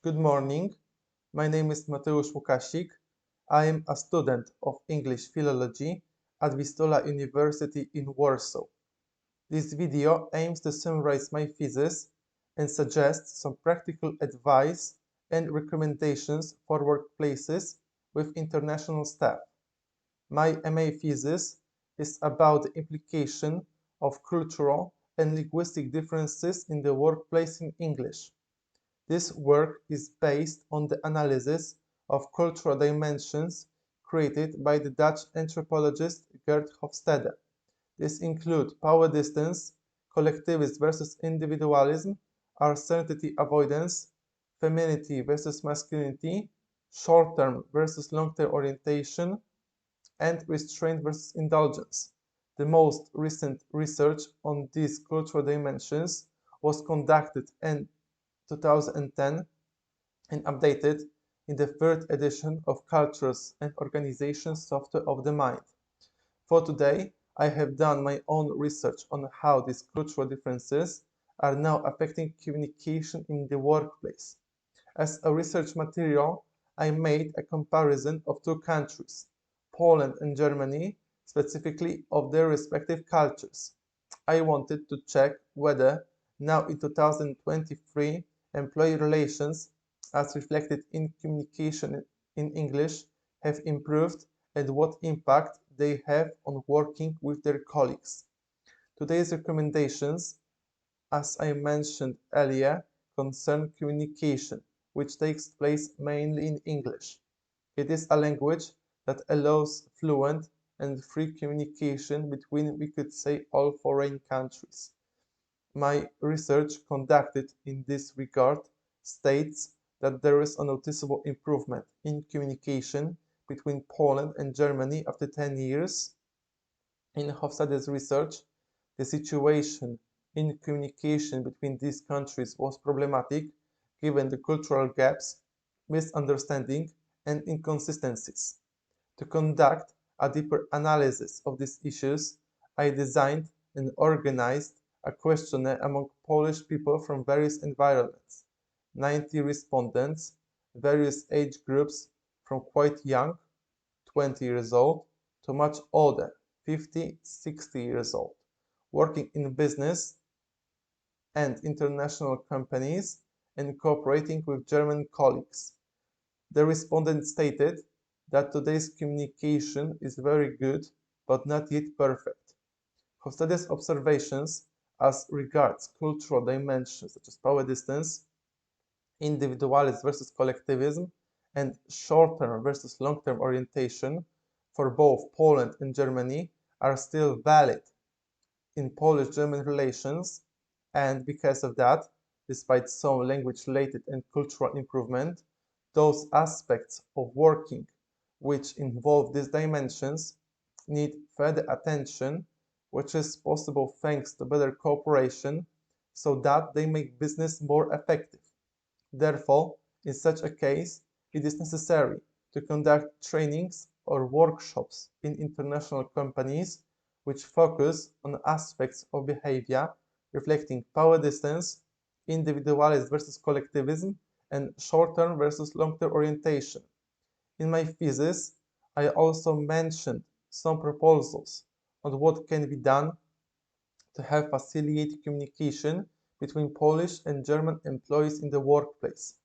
Good morning. My name is Mateusz Łukasik. I am a student of English Philology at Vistula University in Warsaw. This video aims to summarize my thesis and suggest some practical advice and recommendations for workplaces with international staff. My MA thesis is about the implication of cultural and linguistic differences in the workplace in English. This work is based on the analysis of cultural dimensions created by the Dutch anthropologist Geert Hofstede. These include power distance, collectivism versus individualism, uncertainty avoidance, femininity versus masculinity, short-term versus long-term orientation, and restraint versus indulgence. The most recent research on these cultural dimensions was conducted in 2010 and updated in the third edition of Cultures and Organizations Software of the Mind. For today, I have done my own research on how these cultural differences are now affecting communication in the workplace. As a research material, I made a comparison of two countries, Poland and Germany, specifically of their respective cultures. I wanted to check whether, now in 2023, employee relations, as reflected in communication in English, have improved and what impact they have on working with their colleagues. Today's recommendations, as I mentioned earlier, concern communication, which takes place mainly in English. It is a language that allows fluent and free communication between, we could say, all foreign countries. My research conducted in this regard states that there is a noticeable improvement in communication between Poland and Germany after 10 years. In Hofstade's research, the situation in communication between these countries was problematic given the cultural gaps, misunderstanding, and inconsistencies. To conduct a deeper analysis of these issues, I designed and organized a questionnaire among Polish people from various environments. 90 respondents, various age groups from quite young, 20 years old, to much older, 50, 60 years old, working in business and international companies and cooperating with German colleagues. The respondent stated that today's communication is very good, but not yet perfect. Hofstade's observations as regards cultural dimensions such as power distance, individualism versus collectivism, and short-term versus long-term orientation for both Poland and Germany are still valid in Polish-German relations, and because of that, despite some language-related and cultural improvement, those aspects of working which involve these dimensions need further attention, which is possible thanks to better cooperation, so that they make business more effective. Therefore, in such a case, it is necessary to conduct trainings or workshops in international companies which focus on aspects of behavior reflecting power distance, individualism versus collectivism, and short-term versus long-term orientation. In my thesis, I also mentioned some proposals on what can be done to help facilitate communication between Polish and German employees in the workplace.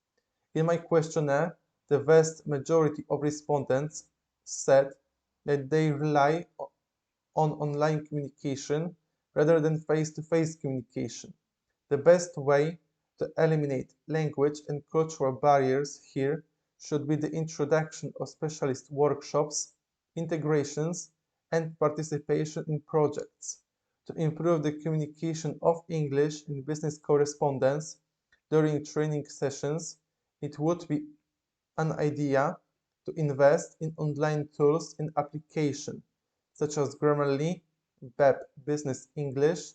In my questionnaire, the vast majority of respondents said that they rely on online communication rather than face-to-face communication. The best way to eliminate language and cultural barriers here should be the introduction of specialist workshops, integrations, and participation in projects. To improve the communication of English in business correspondence during training sessions, it would be an idea to invest in online tools and applications such as Grammarly, Web Business English,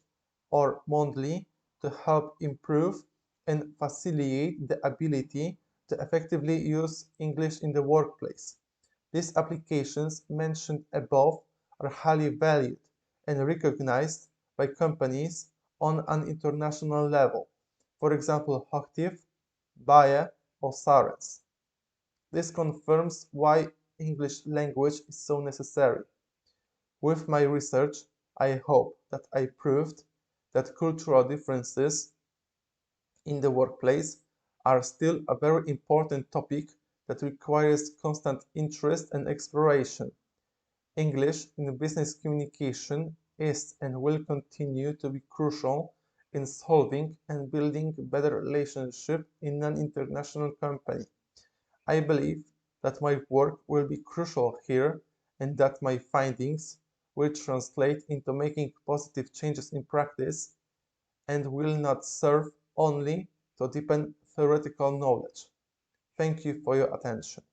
or Mondly to help improve and facilitate the ability to effectively use English in the workplace. These applications mentioned above are highly valued and recognized by companies on an international level. For example, Hochtief, Bayer, or sirens. This confirms why English language is so necessary. With my research, I hope that I proved that cultural differences in the workplace are still a very important topic that requires constant interest and exploration. English in business communication is and will continue to be crucial in solving and building better relationships in an international company. I believe that my work will be crucial here and that my findings will translate into making positive changes in practice and will not serve only to deepen theoretical knowledge. Thank you for your attention.